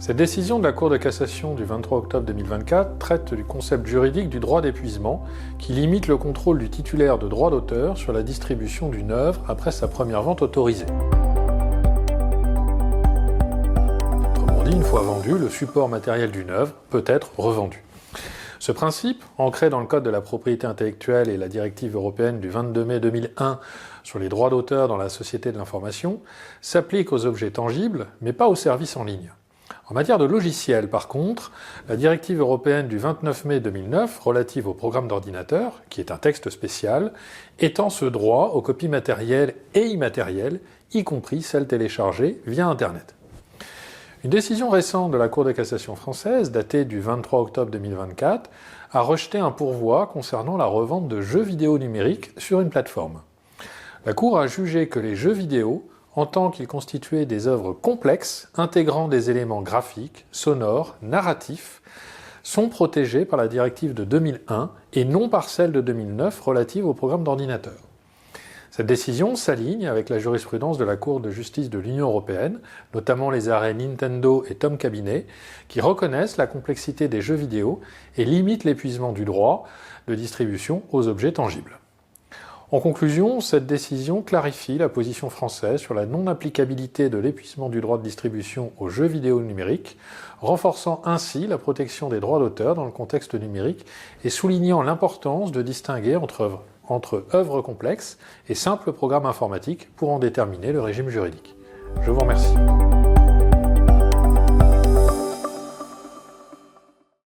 Cette décision de la Cour de cassation du 23 octobre 2024 traite du concept juridique du droit d'épuisement qui limite le contrôle du titulaire de droit d'auteur sur la distribution d'une œuvre après sa première vente autorisée. Autrement dit, une fois vendu, le support matériel d'une œuvre peut être revendu. Ce principe, ancré dans le Code de la propriété intellectuelle et la directive européenne du 22 mai 2001 sur les droits d'auteur dans la société de l'information, s'applique aux objets tangibles, mais pas aux services en ligne. En matière de logiciels, par contre, la directive européenne du 29 mai 2009 relative au programme d'ordinateur, qui est un texte spécial, étend ce droit aux copies matérielles et immatérielles, y compris celles téléchargées via Internet. Une décision récente de la Cour de cassation française, datée du 23 octobre 2024, a rejeté un pourvoi concernant la revente de jeux vidéo numériques sur une plateforme. La Cour a jugé que les jeux vidéo, en tant qu'ils constituaient des œuvres complexes, intégrant des éléments graphiques, sonores, narratifs, sont protégés par la directive de 2001 et non par celle de 2009 relative au programme d'ordinateur. Cette décision s'aligne avec la jurisprudence de la Cour de justice de l'Union européenne, notamment les arrêts Nintendo et Tom Cabinet, qui reconnaissent la complexité des jeux vidéo et limitent l'épuisement du droit de distribution aux objets tangibles. En conclusion, cette décision clarifie la position française sur la non-applicabilité de l'épuisement du droit de distribution aux jeux vidéo numériques, renforçant ainsi la protection des droits d'auteur dans le contexte numérique et soulignant l'importance de distinguer entre œuvres complexes et simples programmes informatiques pour en déterminer le régime juridique. Je vous remercie.